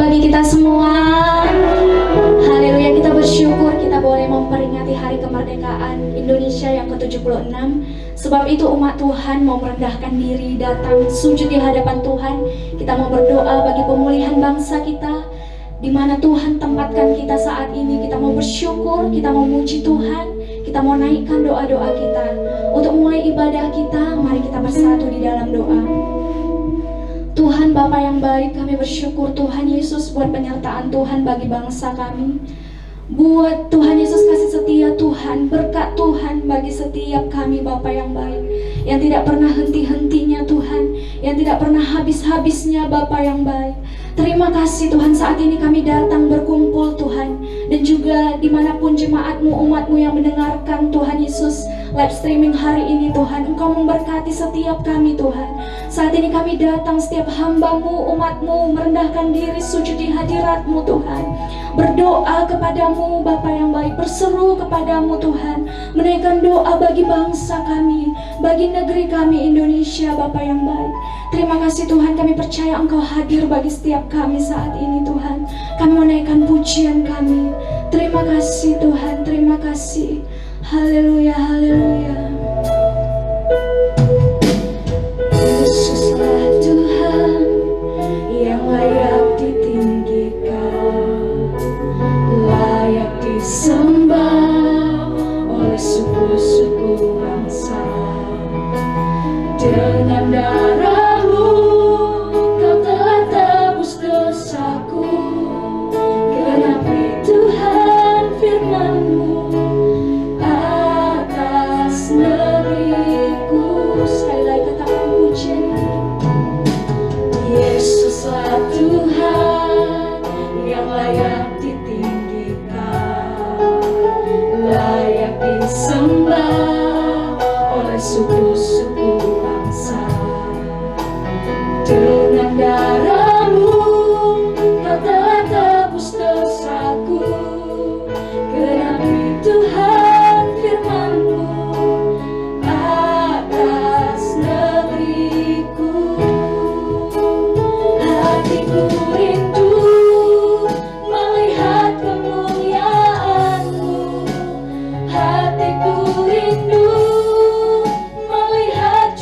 bagi kita semua. Haleluya, kita bersyukur kita boleh memperingati hari kemerdekaan Indonesia yang ke-76. Sebab itu umat Tuhan mau merendahkan diri, datang sujud di hadapan Tuhan. Kita mau berdoa bagi pemulihan bangsa kita, di mana Tuhan tempatkan kita saat ini. Kita mau bersyukur, kita mau muji Tuhan, kita mau naikkan doa-doa kita. Untuk mulai ibadah kita, mari kita bersatu di dalam doa. Tuhan Bapa yang baik, kami bersyukur Tuhan Yesus buat penyertaan Tuhan bagi bangsa kami. Buat Tuhan Yesus kasih setia Tuhan, berkat Tuhan bagi setiap kami Bapa yang baik, yang tidak pernah henti-hentinya Tuhan, yang tidak pernah habis-habisnya Bapa yang baik. Terima kasih Tuhan, saat ini kami datang berkumpul Tuhan, dan juga dimanapun jemaatmu, umatmu yang mendengarkan Tuhan Yesus live streaming hari ini Tuhan, Engkau memberkati setiap kami Tuhan. Saat ini kami datang setiap hambamu, umatmu, merendahkan diri sujud di hadiratmu Tuhan, berdoa kepadamu Bapa yang baik, berseru kepadamu Tuhan, menaikkan doa bagi bangsa kami, bagi negeri kami Indonesia Bapa yang baik. Terima kasih Tuhan, kami percaya Engkau hadir bagi setiap kami saat ini Tuhan. Kami menaikkan pujian kami. Terima kasih Tuhan, terima kasih. Haleluya, haleluya. Yesuslah Tuhan yang layak ditinggikan, layak disembah oleh suku-suku bangsa. Dengan darah-Mu Kau telah tebus dosaku. Genapi Tuhan firman-Mu atas negeriku. Sekali lagi katakan pujian. Yesuslah Tuhan yang layak ditinggikan, layak disembah oleh suku-suku bangsa. Dengan darah-Mu Kau telah tebus dosaku. Genapi Tuhan firman-Mu atas negeriku. Hatiku rindu melihat kemuliaan-Mu. Hatiku rindu melihat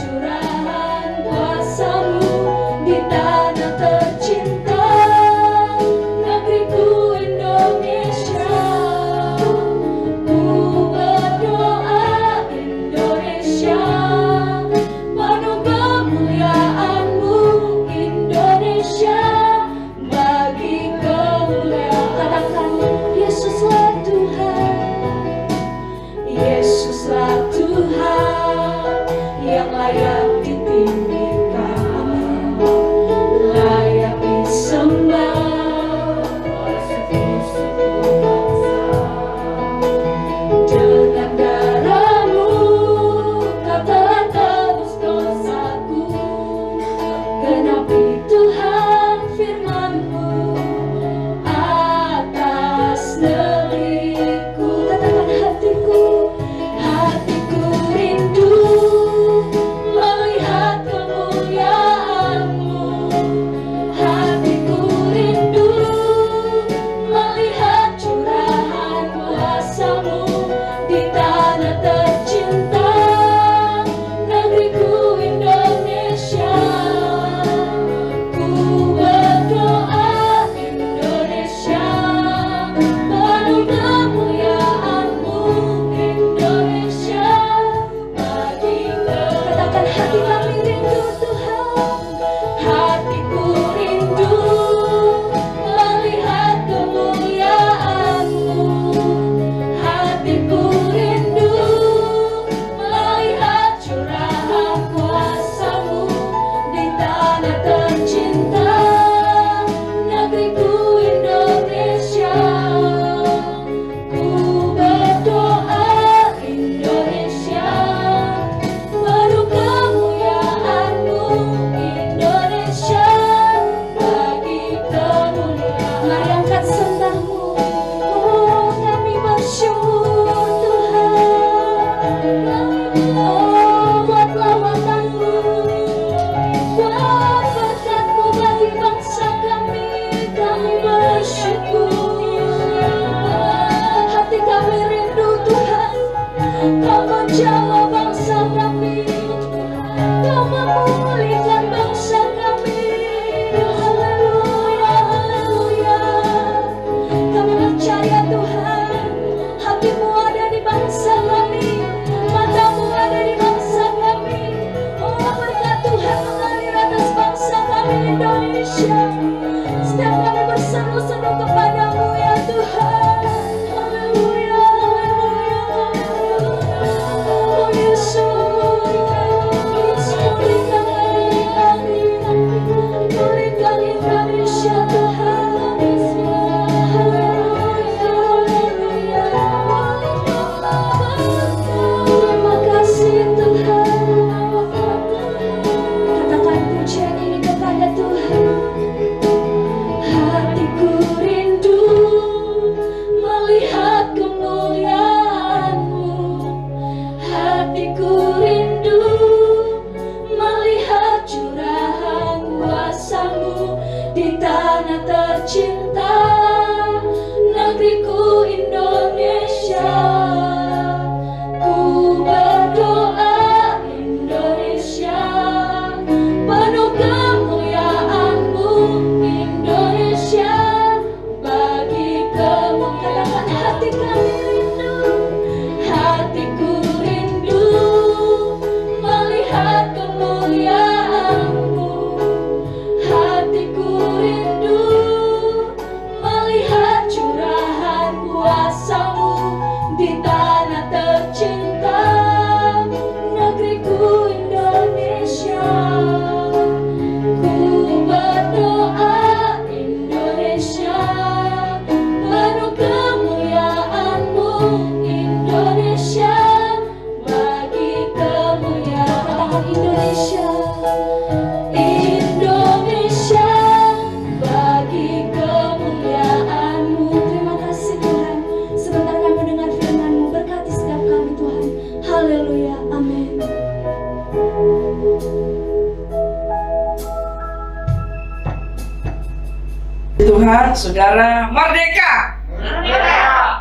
Tuhan, saudara, merdeka.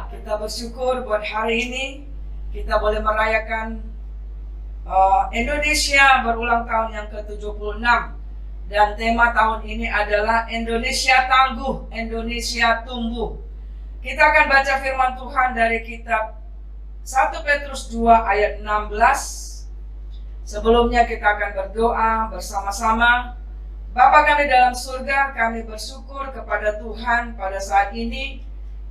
Kita bersyukur buat hari ini kita boleh merayakan Indonesia berulang tahun yang ke-76. Dan tema tahun ini adalah Indonesia Tangguh, Indonesia Tumbuh. Kita akan baca firman Tuhan dari kitab 1 Petrus 2 ayat 16. Sebelumnya kita akan berdoa bersama-sama. Bapa kami dalam surga, kami bersyukur kepada Tuhan pada saat ini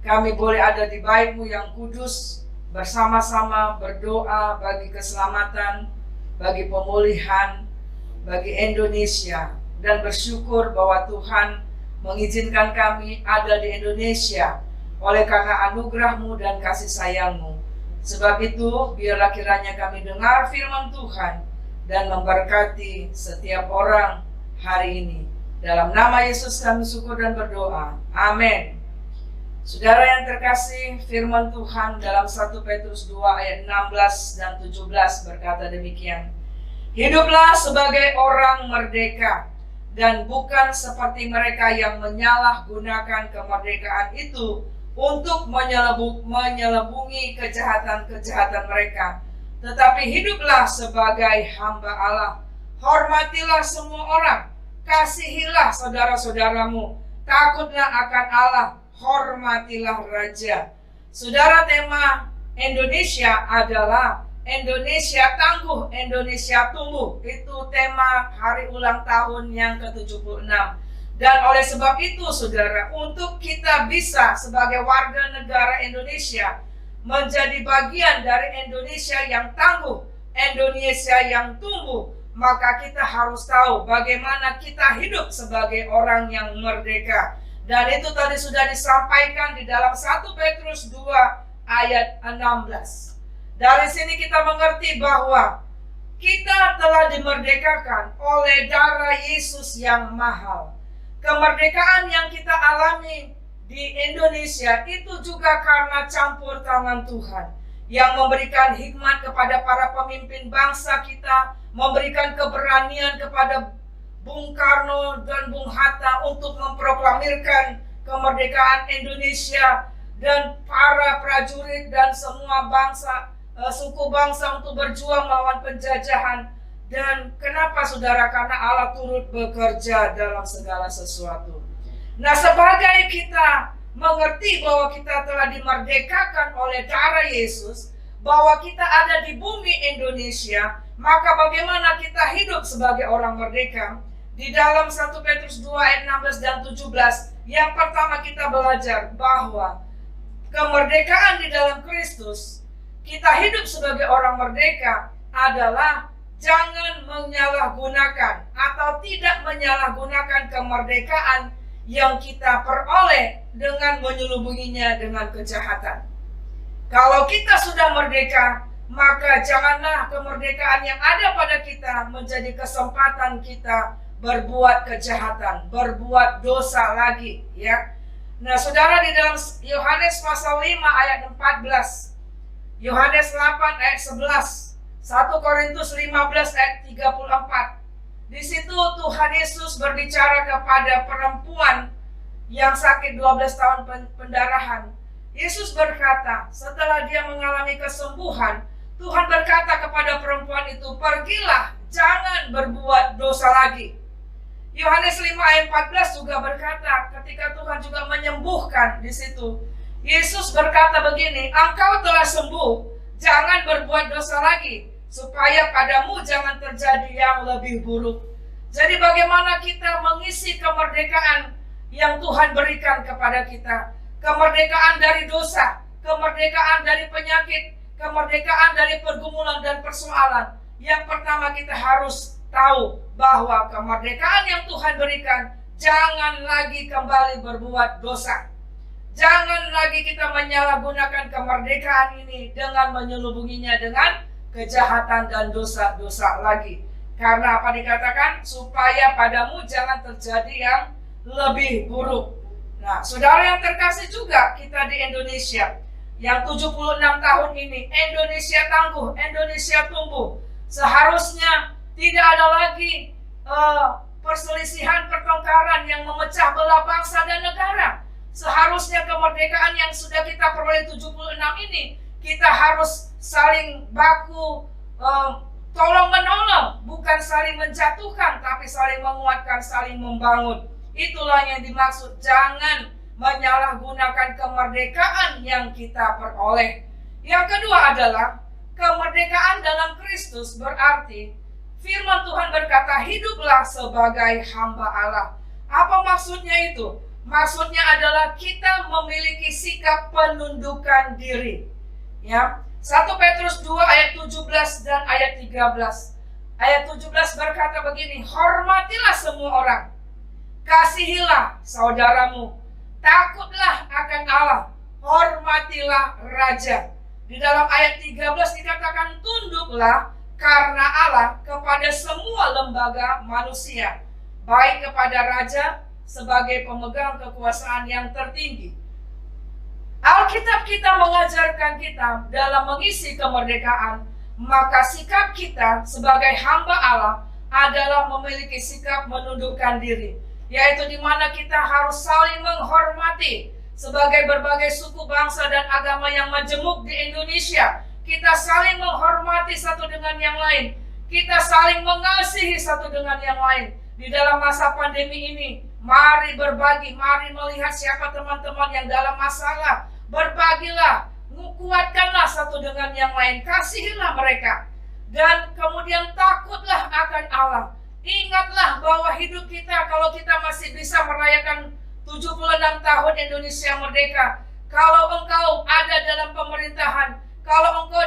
kami boleh ada di bait-Mu yang kudus, bersama-sama berdoa bagi keselamatan, bagi pemulihan, bagi Indonesia, dan bersyukur bahwa Tuhan mengizinkan kami ada di Indonesia oleh karena anugerah-Mu dan kasih sayang-Mu. Sebab itu biarlah kiranya kami dengar firman Tuhan dan memberkati setiap orang hari ini. Dalam nama Yesus kami syukur dan berdoa. Amin. Saudara yang terkasih, firman Tuhan dalam 1 Petrus 2 ayat 16 dan 17 berkata demikian. Hiduplah sebagai orang merdeka dan bukan seperti mereka yang menyalahgunakan kemerdekaan itu untuk menyelubungi kejahatan-kejahatan mereka. Tetapi hiduplah sebagai hamba Allah. Hormatilah semua orang, kasihilah saudara-saudaramu, takutlah akan Allah, hormatilah raja. Saudara, tema Indonesia adalah Indonesia Tangguh, Indonesia Tumbuh. Itu tema hari ulang tahun yang ke-76. Dan oleh sebab itu, saudara, untuk kita bisa sebagai warga negara Indonesia menjadi bagian dari Indonesia yang tangguh, Indonesia yang tumbuh, maka kita harus tahu bagaimana kita hidup sebagai orang yang merdeka. Dan itu tadi sudah disampaikan di dalam 1 Petrus 2 ayat 16. Dari sini kita mengerti bahwa kita telah dimerdekakan oleh darah Yesus yang mahal. Kemerdekaan yang kita alami di Indonesia itu juga karena campur tangan Tuhan yang memberikan hikmat kepada para pemimpin bangsa kita, memberikan keberanian kepada Bung Karno dan Bung Hatta untuk memproklamirkan kemerdekaan Indonesia, dan para prajurit dan semua bangsa, suku bangsa untuk berjuang melawan penjajahan. Dan kenapa saudara? Karena Allah turut bekerja dalam segala sesuatu. Nah, sebagai kita mengerti bahwa kita telah dimerdekakan oleh darah Yesus, bahwa kita ada di bumi Indonesia, maka bagaimana kita hidup sebagai orang merdeka? Di dalam 1 Petrus 2 ayat 16 dan 17, yang pertama kita belajar bahwa kemerdekaan di dalam Kristus, kita hidup sebagai orang merdeka adalah jangan menyalahgunakan atau tidak menyalahgunakan kemerdekaan yang kita peroleh dengan menyelubunginya dengan kejahatan. Kalau kita sudah merdeka, maka janganlah kemerdekaan yang ada pada kita menjadi kesempatan kita berbuat kejahatan, berbuat dosa lagi, ya. Nah, saudara, di dalam Yohanes pasal 5 ayat 14, Yohanes 8 ayat 11, 1 Korintus 15 ayat 34. Di situ Tuhan Yesus berbicara kepada perempuan yang sakit 12 tahun pendarahan. Yesus berkata, setelah dia mengalami kesembuhan, Tuhan berkata kepada perempuan itu, pergilah, jangan berbuat dosa lagi. Yohanes 5 ayat 14 juga berkata, ketika Tuhan juga menyembuhkan di situ, Yesus berkata begini, engkau telah sembuh, jangan berbuat dosa lagi, supaya padamu jangan terjadi yang lebih buruk. Jadi bagaimana kita mengisi kemerdekaan yang Tuhan berikan kepada kita? Kemerdekaan dari dosa, kemerdekaan dari penyakit, kemerdekaan dari pergumulan dan persoalan. Yang pertama kita harus tahu bahwa kemerdekaan yang Tuhan berikan, jangan lagi kembali berbuat dosa. Jangan lagi kita menyalahgunakan kemerdekaan ini dengan menyelubunginya dengan kejahatan dan dosa-dosa lagi. Karena apa dikatakan? Supaya padamu jangan terjadi yang lebih buruk. Nah, saudara yang terkasih juga, kita di Indonesia yang 76 tahun ini, Indonesia tangguh, Indonesia tumbuh. Seharusnya tidak ada lagi perselisihan, pertengkaran yang memecah belah bangsa dan negara. Seharusnya kemerdekaan yang sudah kita peroleh 76 ini, kita harus saling baku tolong menolong, bukan saling menjatuhkan, tapi saling menguatkan, saling membangun. Itulah yang dimaksud, jangan menyalahgunakan kemerdekaan yang kita peroleh. Yang kedua adalah kemerdekaan dalam Kristus, berarti firman Tuhan berkata, hiduplah sebagai hamba Allah. Apa maksudnya itu? Maksudnya adalah kita memiliki sikap penundukan diri. Ya, 1 Petrus 2 ayat 17 dan ayat 13. Ayat 17 berkata begini, hormatilah semua orang, kasihilah saudaramu, takutlah akan Allah, hormatilah raja. Di dalam ayat 13 dikatakan, tunduklah karena Allah kepada semua lembaga manusia, baik kepada raja sebagai pemegang kekuasaan yang tertinggi. Alkitab kita mengajarkan kita dalam mengisi kemerdekaan, maka sikap kita sebagai hamba Allah adalah memiliki sikap menundukkan diri, yaitu di mana kita harus saling menghormati sebagai berbagai suku, bangsa, dan agama yang majemuk di Indonesia. Kita saling menghormati satu dengan yang lain. Kita saling mengasihi satu dengan yang lain. Di dalam masa pandemi ini, mari berbagi, mari melihat siapa teman-teman yang dalam masalah. Berbagilah, kuatkanlah satu dengan yang lain, kasihilah mereka. Dan kemudian takutlah akan Allah. Ingatlah bahwa hidup kita, kalau kita masih bisa merayakan 76 tahun Indonesia merdeka, kalau engkau ada dalam pemerintahan, kalau engkau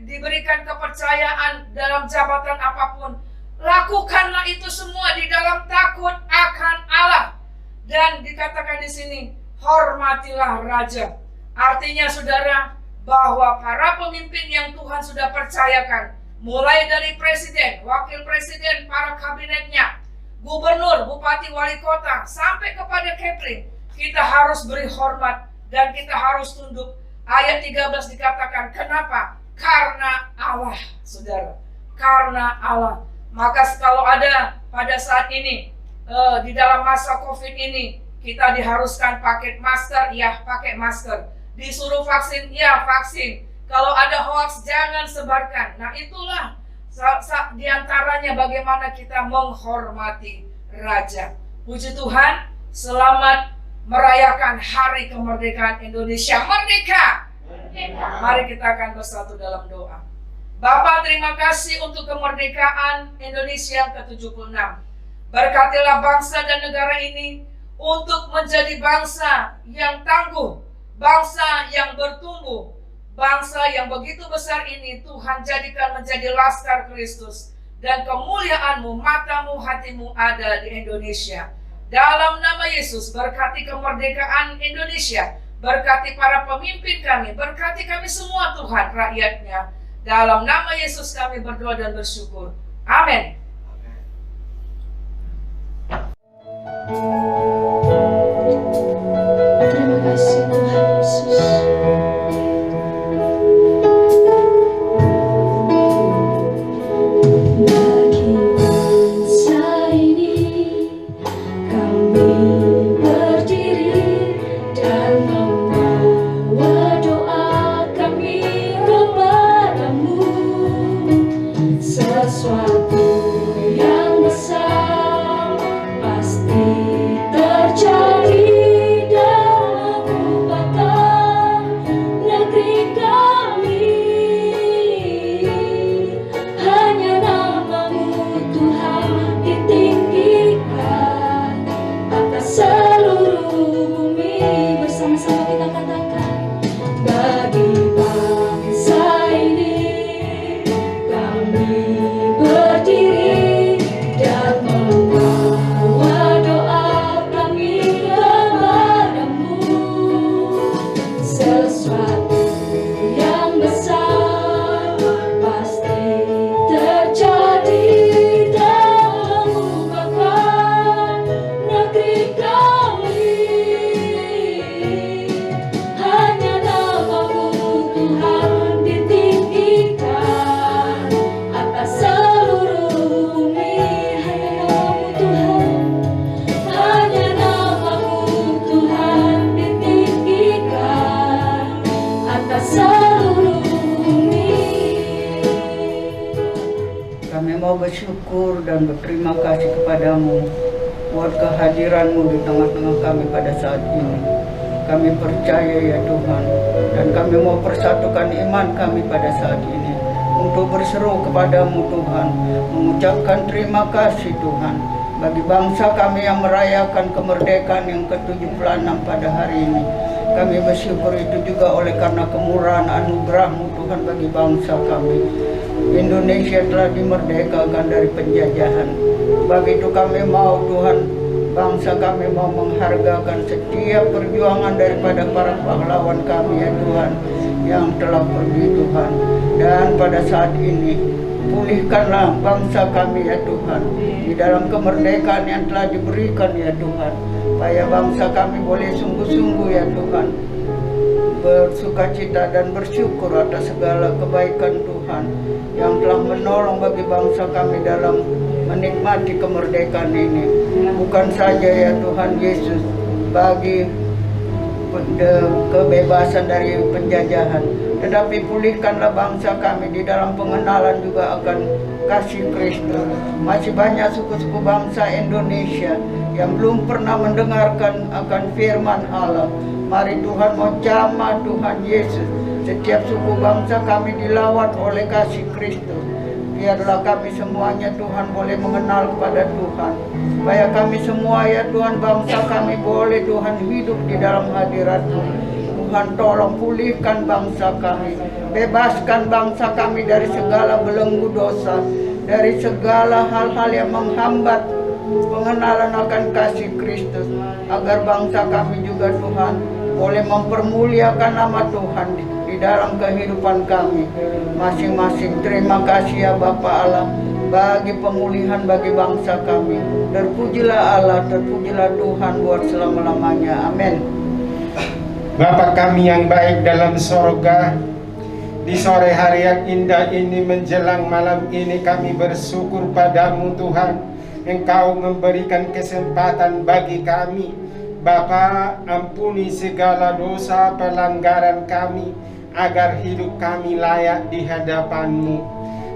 diberikan kepercayaan dalam jabatan apapun, lakukanlah itu semua di dalam takut akan Allah. Dan dikatakan di sini, hormatilah raja. Artinya saudara, bahwa para pemimpin yang Tuhan sudah percayakan, mulai dari presiden, wakil presiden, para kabinetnya, gubernur, bupati, wali kota, sampai kepada Kepling, kita harus beri hormat dan kita harus tunduk. Ayat 13 dikatakan, kenapa? Karena Allah, saudara. Karena Allah. Maka kalau ada pada saat ini, di dalam masa COVID ini, kita diharuskan pakai masker, ya pakai masker. Disuruh vaksin, ya vaksin. Kalau ada hoax, jangan sebarkan. Nah itulah diantaranya bagaimana kita menghormati raja. Puji Tuhan, selamat merayakan hari kemerdekaan Indonesia. Merdeka! Mari kita akan bersatu dalam doa. Bapa, terima kasih untuk kemerdekaan Indonesia ke-76. Berkatilah bangsa dan negara ini untuk menjadi bangsa yang tangguh, bangsa yang bertumbuh, bangsa yang begitu besar ini Tuhan jadikan menjadi laskar Kristus, dan kemuliaan-Mu, matamu, hatimu ada di Indonesia. Dalam nama Yesus, berkati kemerdekaan Indonesia, berkati para pemimpin kami, berkati kami semua Tuhan, rakyatnya. Dalam nama Yesus kami berdoa dan bersyukur. Amin. Terima kasih Tuhan Yesus. Bagi bangsa ini kami berdiri dan membawa doa kami kepadamu. Sesuatu yang besar pasti terjadi dalam kekuatan negeri kami. Hanya nama-Mu Tuhan ditinggikan atas seluruh bumi. Bersama-sama kita katakan, bagi bangsa ini kami berdiri mau bersyukur dan berterima kasih kepadamu buat kehadiranmu di tengah-tengah kami pada saat ini. Kami percaya ya Tuhan, dan kami mau persatukan iman kami pada saat ini untuk berseru kepadamu Tuhan, mengucapkan terima kasih Tuhan bagi bangsa kami yang merayakan kemerdekaan yang ke-76 pada hari ini. Kami bersyukur itu juga oleh karena kemurahan anugerah-Mu Tuhan bagi bangsa kami. Indonesia telah dimerdekakan dari penjajahan. Begitu kami mau Tuhan, bangsa kami mau menghargakan setiap perjuangan daripada para pahlawan kami ya Tuhan, yang telah pergi Tuhan. Dan pada saat ini pulihkanlah bangsa kami ya Tuhan, di dalam kemerdekaan yang telah diberikan ya Tuhan, supaya bangsa kami boleh sungguh-sungguh ya Tuhan bersukacita dan bersyukur atas segala kebaikan Tuhan yang telah menolong bagi bangsa kami dalam menikmati kemerdekaan ini. Bukan saja ya Tuhan Yesus bagi kebebasan dari penjajahan, tetapi pulihkanlah bangsa kami di dalam pengenalan juga akan kasih Kristus. Masih banyak suku-suku bangsa Indonesia yang belum pernah mendengarkan akan firman Allah. Mari Tuhan mau jamah Tuhan Yesus, setiap suku bangsa kami dilawan oleh kasih Kristus. Biarlah kami semuanya Tuhan boleh mengenal kepada Tuhan, supaya kami semua ya Tuhan, bangsa kami boleh Tuhan hidup di dalam hadirat-Mu. Tuhan tolong pulihkan bangsa kami, bebaskan bangsa kami dari segala belenggu dosa, dari segala hal-hal yang menghambat pengenalan akan kasih Kristus, agar bangsa kami juga Tuhan boleh mempermuliakan nama Tuhan di dalam kehidupan kami masing-masing. Terima kasih ya Bapa Allah bagi pemulihan bagi bangsa kami. Terpujilah Allah, terpujilah Tuhan buat selama-lamanya. Amin. Bapa kami yang baik dalam sorga, di sore hari yang indah ini menjelang malam ini kami bersyukur padamu Tuhan. Engkau memberikan kesempatan bagi kami. Bapa, ampuni segala dosa pelanggaran kami, agar hidup kami layak di hadapan-Mu.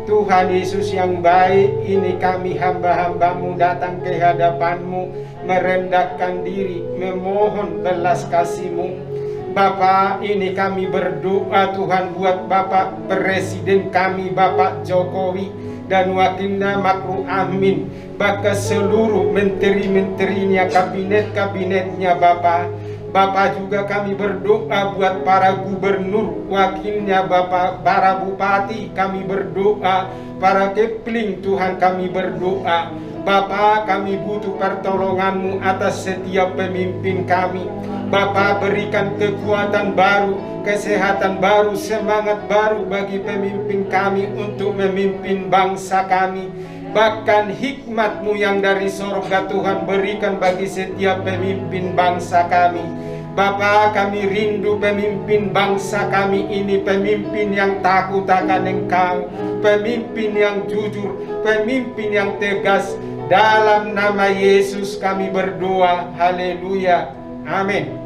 Tuhan Yesus yang baik, ini kami hamba-hamba-Mu datang ke hadapan-Mu, merendahkan diri, memohon belas kasih-Mu. Bapa, ini kami berdoa Tuhan buat Bapak Presiden kami, Bapak Jokowi, dan wakilnya Makru Amin, bahkan seluruh menteri-menterinya, kabinet-kabinetnya Bapak. Bapak juga kami berdoa buat para gubernur, wakilnya Bapak, para bupati kami berdoa, para kepling Tuhan kami berdoa. Bapak, kami butuh pertolongan-Mu atas setiap pemimpin kami. Bapak, berikan kekuatan baru, kesehatan baru, semangat baru bagi pemimpin kami untuk memimpin bangsa kami. Bahkan hikmat-Mu yang dari sorga Tuhan berikan bagi setiap pemimpin bangsa kami. Bapa, kami rindu pemimpin bangsa kami ini, pemimpin yang takut akan Engkau, pemimpin yang jujur, pemimpin yang tegas. Dalam nama Yesus kami berdoa. Haleluya. Amin.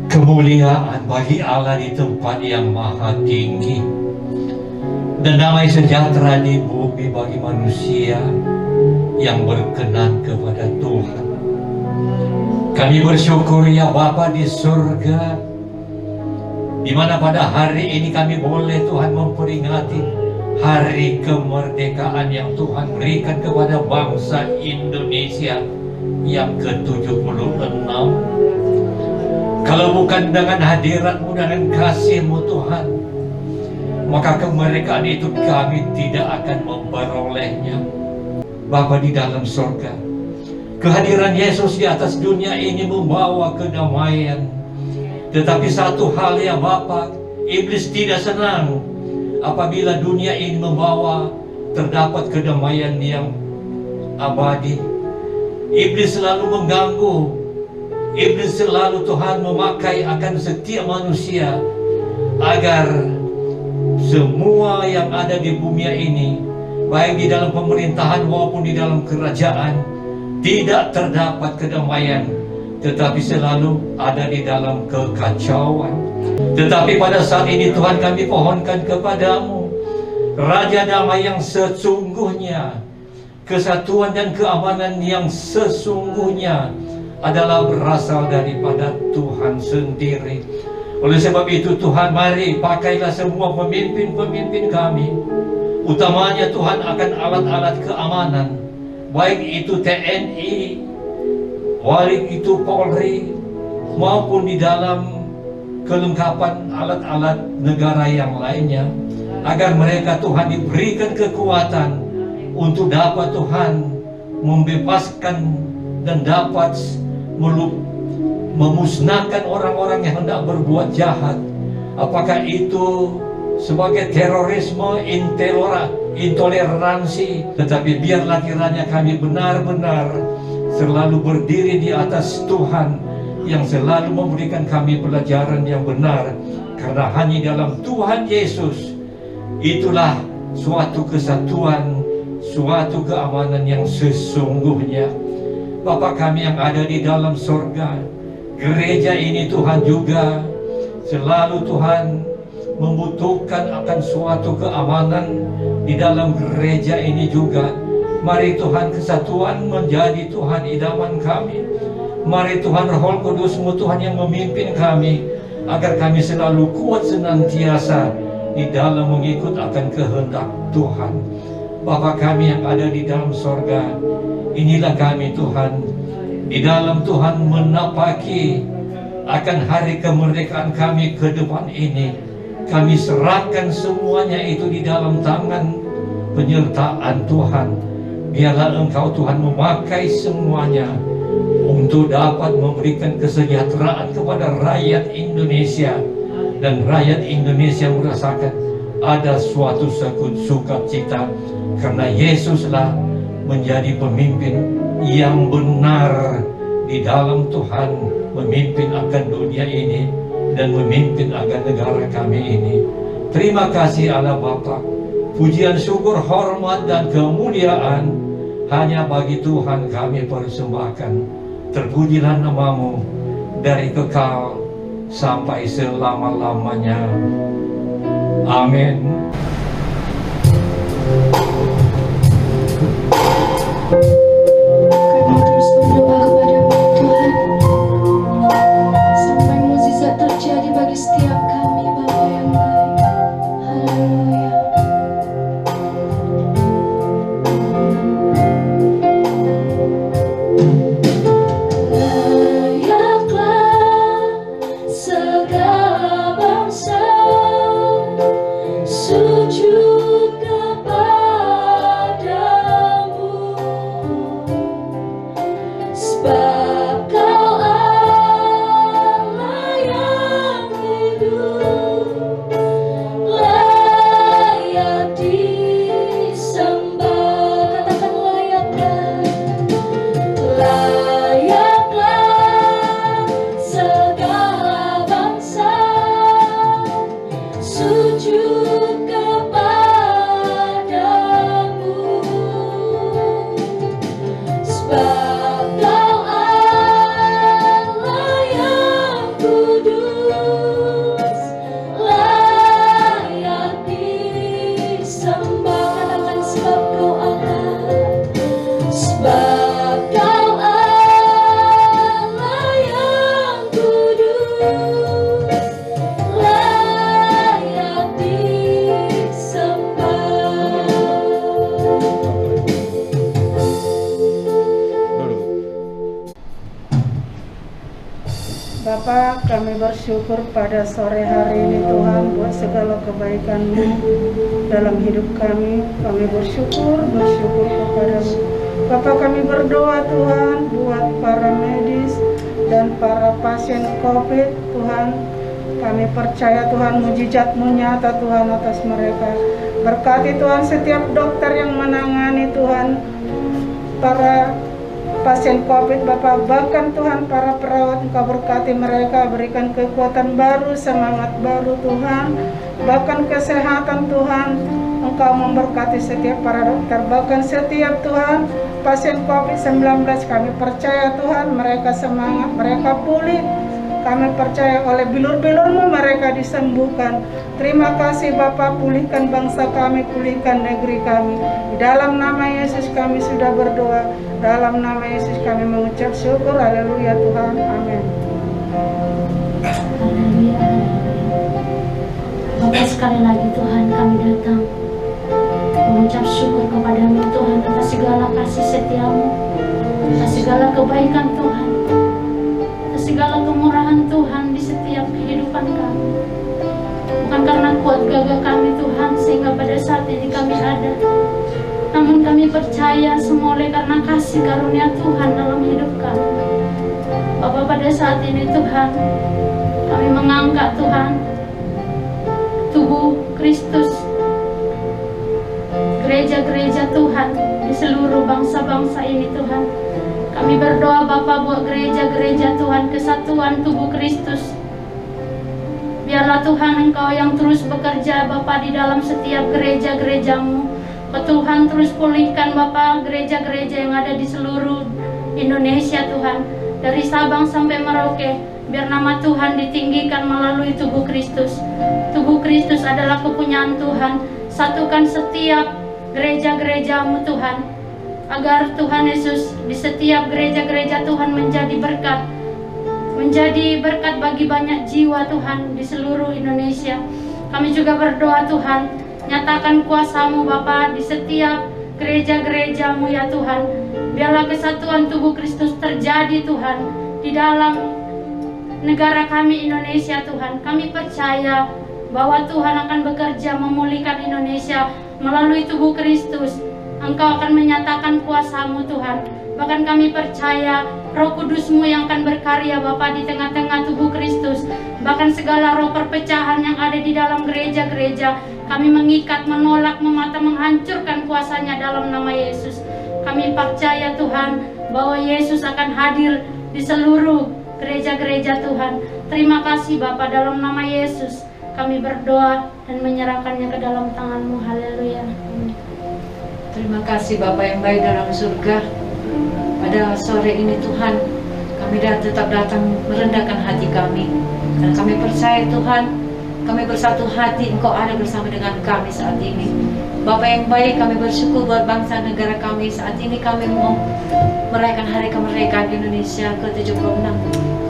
Kemuliaan bagi Allah di tempat yang maha tinggi, dan damai sejahtera di bumi bagi manusia yang berkenan kepada Tuhan. Kami bersyukur ya Bapa di surga, di mana pada hari ini kami boleh Tuhan memperingati hari kemerdekaan yang Tuhan berikan kepada bangsa Indonesia yang ke-76. Kalau bukan dengan hadirat-Mu dan kasih-Mu Tuhan, maka kemerdekaan itu kami tidak akan memperolehnya. Bapa di dalam surga, kehadiran Yesus di atas dunia ini membawa kedamaian. Tetapi satu hal ya Bapa, iblis tidak senang apabila dunia ini membawa terdapat kedamaian yang abadi. Iblis selalu mengganggu. Iblis selalu Tuhan memakai akan setiap manusia agar semua yang ada di bumi ini, baik di dalam pemerintahan maupun di dalam kerajaan, tidak terdapat kedamaian, tetapi selalu ada di dalam kekacauan. Tetapi pada saat ini Tuhan kami pohonkan kepadamu, Raja damai yang sesungguhnya, kesatuan dan keamanan yang sesungguhnya adalah berasal daripada Tuhan sendiri. Oleh sebab itu Tuhan, mari pakailah semua pemimpin-pemimpin kami, utamanya Tuhan akan alat-alat keamanan, baik itu TNI, baik itu Polri, maupun di dalam kelengkapan alat-alat negara yang lainnya, agar mereka Tuhan diberikan kekuatan untuk dapat Tuhan membebaskan dan dapat memusnahkan orang-orang yang hendak berbuat jahat, apakah itu sebagai terorisme, intoleransi. Tetapi biarlah kiranya kami benar-benar selalu berdiri di atas Tuhan yang selalu memberikan kami pelajaran yang benar, karena hanya dalam Tuhan Yesus itulah suatu kesatuan, suatu keamanan yang sesungguhnya. Bapa kami yang ada di dalam sorga, gereja ini Tuhan juga selalu Tuhan membutuhkan akan suatu keamanan di dalam gereja ini juga. Mari Tuhan, kesatuan menjadi Tuhan idaman kami. Mari Tuhan, Roh Kudus-Mu Tuhan yang memimpin kami, agar kami selalu kuat senantiasa di dalam mengikut akan kehendak Tuhan. Bapa kami yang ada di dalam sorga, inilah kami Tuhan, di dalam Tuhan menapaki akan hari kemerdekaan kami ke depan ini. Kami serahkan semuanya itu di dalam tangan penyertaan Tuhan. Biarlah Engkau Tuhan memakai semuanya untuk dapat memberikan kesejahteraan kepada rakyat Indonesia, dan rakyat Indonesia merasakan ada suatu sukacita, karena Yesuslah menjadi pemimpin yang benar di dalam Tuhan, memimpin akan dunia ini dan memimpin akan negara kami ini. Terima kasih Allah Bapa. Pujian, syukur, hormat dan kemuliaan hanya bagi Tuhan kami persembahkan. Terpujilah nama-Mu dari kekal sampai selama-lamanya. Amin. Kami terus berdoa kepada-Mu Tuhan, sampai mukjizat terjadi bagi setiap kami, Bapa yang baik. Haleluya. Layaklah segala bangsa sujud kepadamu, sebab Kau Allah yang hidup, layak disembah. Katakan layaklah, layaklah segala bangsa sujud kepadamu, sebab Kau Allah yang kudus, layak disembah. Katakan sebab Kau Allah, sebab Kau Allah yang kudus, layak disembah. Bapa, kami bersyukur pada sore hari ini Tuhan buat segala kebaikan-Mu dalam hidup kami. Kami bersyukur kepada-Mu. Bapa, kami berdoa Tuhan buat para medis dan para pasien COVID Tuhan. Kami percaya Tuhan mujizat-Mu nyata Tuhan atas mereka. Berkati Tuhan setiap dokter yang menangani Tuhan para pasien COVID Bapak, bahkan Tuhan para perawat, Engkau berkati mereka, berikan kekuatan baru, semangat baru Tuhan, bahkan kesehatan Tuhan. Engkau memberkati setiap para dokter, bahkan setiap Tuhan pasien COVID-19. Kami percaya Tuhan mereka semangat, mereka pulih Kami percaya oleh bilur-bilur-Mu mereka disembuhkan. Terima kasih Bapa, pulihkan bangsa kami, pulihkan negeri kami. Di dalam nama Yesus kami sudah berdoa. Dalam nama Yesus kami mengucap syukur. Haleluya Tuhan. Amin. Haleluya. Bapak, sekali lagi Tuhan kami datang mengucap syukur kepadamu Tuhan atas segala kasih setiamu, atas segala kebaikan Tuhan, atas segala kemurahan Tuhan di setiap kehidupan kami. Bukan karena kuat gagah kami Tuhan sehingga pada saat ini kami ada, namun kami percaya semua oleh karena kasih karunia Tuhan dalam hidup kami. Bapak, pada saat ini Tuhan kami mengangkat Tuhan tubuh Kristus, gereja-gereja Tuhan di seluruh bangsa-bangsa ini Tuhan. Kami berdoa Bapa buat gereja-gereja Tuhan, kesatuan tubuh Kristus. Biarlah Tuhan Engkau yang terus bekerja Bapa di dalam setiap gereja-gerejamu. Tuhan terus pulihkan Bapa gereja-gereja yang ada di seluruh Indonesia Tuhan, dari Sabang sampai Merauke. Biar nama Tuhan ditinggikan melalui tubuh Kristus. Tubuh Kristus adalah kepunyaan Tuhan. Satukan setiap gereja-gerejamu Tuhan, agar Tuhan Yesus di setiap gereja-gereja Tuhan menjadi berkat bagi banyak jiwa Tuhan di seluruh Indonesia. Kami juga berdoa Tuhan, nyatakan kuasa-Mu Bapa di setiap gereja-gerejamu ya Tuhan. Biarlah kesatuan tubuh Kristus terjadi Tuhan di dalam negara kami Indonesia Tuhan. Kami percaya bahwa Tuhan akan bekerja memulihkan Indonesia melalui tubuh Kristus. Engkau akan menyatakan kuasa-Mu Tuhan. Bahkan kami percaya Roh Kudus-Mu yang akan berkarya Bapa di tengah-tengah tubuh Kristus. Bahkan segala roh perpecahan yang ada di dalam gereja-gereja, kami mengikat, menolak, memata, menghancurkan kuasanya dalam nama Yesus. Kami percaya Tuhan bahwa Yesus akan hadir di seluruh gereja-gereja Tuhan. Terima kasih Bapa, dalam nama Yesus kami berdoa dan menyerahkannya ke dalam tangan-Mu. Haleluya. Terima kasih Bapa yang baik dalam surga. Pada sore ini Tuhan, kami tetap datang merendahkan hati kami. Dan kami percaya Tuhan, kami bersatu hati, Engkau ada bersama dengan kami saat ini. Bapa yang baik, kami bersyukur buat bangsa negara kami. Saat ini kami mau merayakan hari kemerdekaan Indonesia ke-76.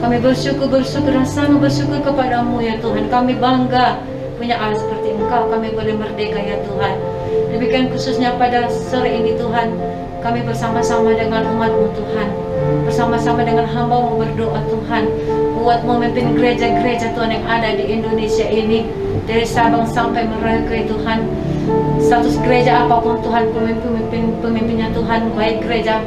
Kami bersyukur dan sangat bersyukur kepadamu ya Tuhan. Kami bangga punya Allah seperti Engkau. Kami boleh merdeka ya Tuhan. Demikian khususnya pada sore ini Tuhan, kami bersama-sama dengan umat-Mu Tuhan, bersama-sama dengan hamba-Mu berdoa Tuhan, buat memimpin gereja-gereja Tuhan yang ada di Indonesia ini, dari Sabang sampai Merauke Tuhan. Status gereja apapun Tuhan, pemimpinnya Tuhan, baik gereja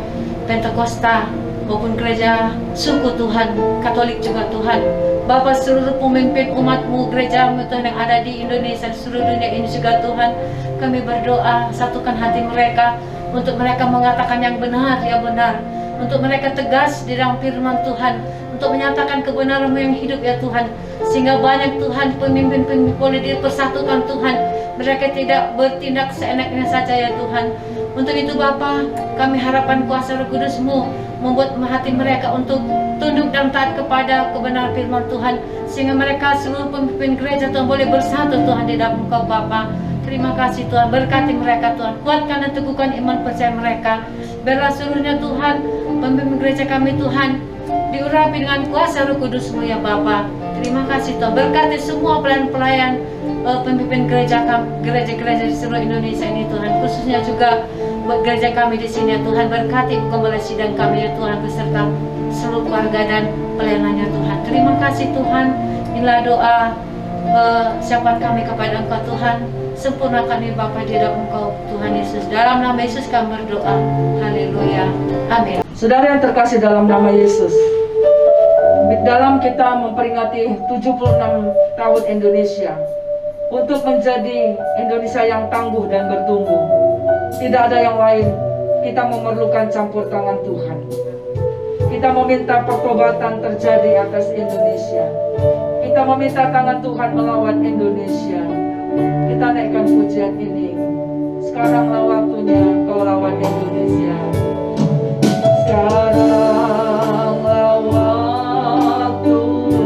Pentakosta maupun gereja suku Tuhan, Katolik juga Tuhan. Bapa, seluruh pemimpin umat-Mu, gereja-Mu Tuhan yang ada di Indonesia, di seluruh dunia ini juga Tuhan, kami berdoa, satukan hati mereka, untuk mereka mengatakan yang benar, ya benar, untuk mereka tegas di dalam firman Tuhan, untuk menyatakan kebenaran-Mu yang hidup ya Tuhan, sehingga banyak Tuhan pemimpin-pemimpin boleh dipersatukan Tuhan, mereka tidak bertindak seenaknya saja ya Tuhan. Untuk itu Bapa, kami harapkan kuasa Roh Kudus-Mu membuat hati mereka untuk tunduk dan taat kepada kebenaran firman Tuhan, sehingga mereka seluruh pemimpin gereja Tuhan boleh bersatu Tuhan di dalam Engkau Bapa. Terima kasih Tuhan, berkati mereka Tuhan, kuatkan dan teguhkan iman percaya mereka. Biarlah seluruhnya Tuhan, pemimpin gereja kami Tuhan, diurapi dengan kuasa Roh Kudus-Mu ya Bapa. Terima kasih Tuhan, berkati semua pelayan-pelayan pemimpin gereja-gereja di seluruh Indonesia ini Tuhan, khususnya juga buat gereja kami di sini ya Tuhan. Berkati kembali sidang kami ya Tuhan, beserta seluruh keluarga dan pelayanannya Tuhan. Terima kasih Tuhan, inilah doa syafaat kami kepada Engkau Tuhan. Sempurnakan ini Bapa di dalam Engkau Tuhan Yesus. Dalam nama Yesus kami berdoa. Haleluya. Amin. Saudara yang terkasih dalam nama Yesus, dalam kita memperingati 76 tahun Indonesia, untuk menjadi Indonesia yang tangguh dan bertumbuh, tidak ada yang lain. Kita memerlukan campur tangan Tuhan. Kita meminta pertobatan terjadi atas Indonesia. Kita meminta tangan Tuhan melawan Indonesia. Kita naikkan pujian ini. Sekaranglah waktunya Kau lawan Indonesia. Sekaranglah waktunya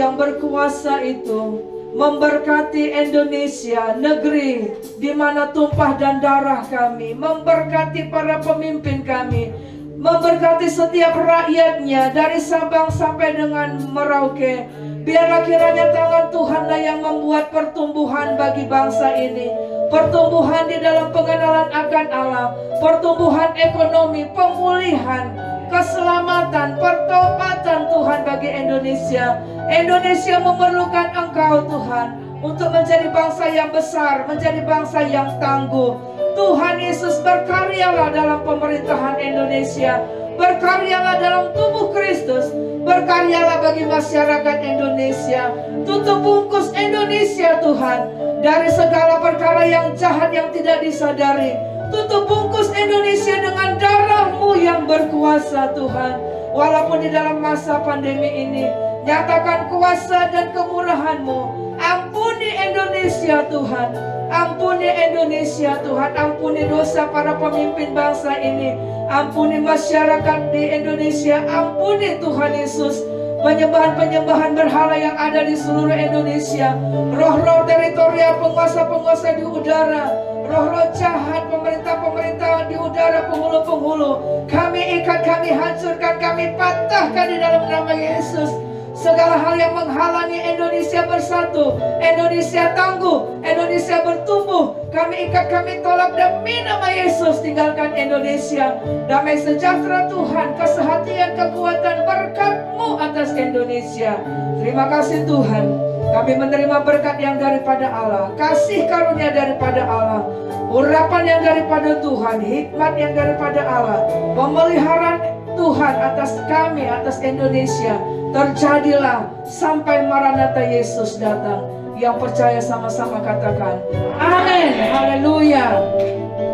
yang berkuasa itu memberkati Indonesia, negeri di mana tumpah dan darah kami, memberkati para pemimpin kami, memberkati setiap rakyatnya dari Sabang sampai dengan Merauke. Biarlah kiranya tangan Tuhanlah yang membuat pertumbuhan bagi bangsa ini, pertumbuhan di dalam pengenalan akan Allah, pertumbuhan ekonomi, pemulihan, keselamatan, pertobatan Tuhan bagi Indonesia. Indonesia memerlukan Engkau Tuhan untuk menjadi bangsa yang besar, menjadi bangsa yang tangguh. Tuhan Yesus, berkaryalah dalam pemerintahan Indonesia, berkaryalah dalam tubuh Kristus, berkaryalah bagi masyarakat Indonesia. Tutup bungkus Indonesia Tuhan dari segala perkara yang jahat yang tidak disadari. Tutup bungkus Indonesia dengan darah-Mu yang berkuasa Tuhan. Walaupun di dalam masa pandemi ini, nyatakan kuasa dan kemurahan-Mu. Ampuni Indonesia Tuhan, ampuni Indonesia Tuhan, ampuni dosa para pemimpin bangsa ini, ampuni masyarakat di Indonesia, ampuni Tuhan Yesus penyembahan-penyembahan berhala yang ada di seluruh Indonesia, roh-roh teritorial, penguasa-penguasa di udara, roh-roh jahat, pemerintah-pemerintah di udara, penghulu-penghulu, kami ikat, kami hancurkan, kami patahkan di dalam nama Yesus. Segala hal yang menghalangi Indonesia bersatu, Indonesia tangguh, Indonesia bertumbuh, kami ikat, kami tolak demi nama Yesus. Tinggalkan Indonesia. Damai sejahtera Tuhan, kesehatan, kekuatan, berkat-Mu atas Indonesia. Terima kasih Tuhan. Kami menerima berkat yang daripada Allah, kasih karunia daripada Allah, urapan yang daripada Tuhan, hikmat yang daripada Allah, pemeliharaan Tuhan atas kami, atas Indonesia. Terjadilah sampai Maranatha Yesus datang. Yang percaya sama-sama katakan amin. Haleluya.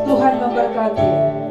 Tuhan memberkati.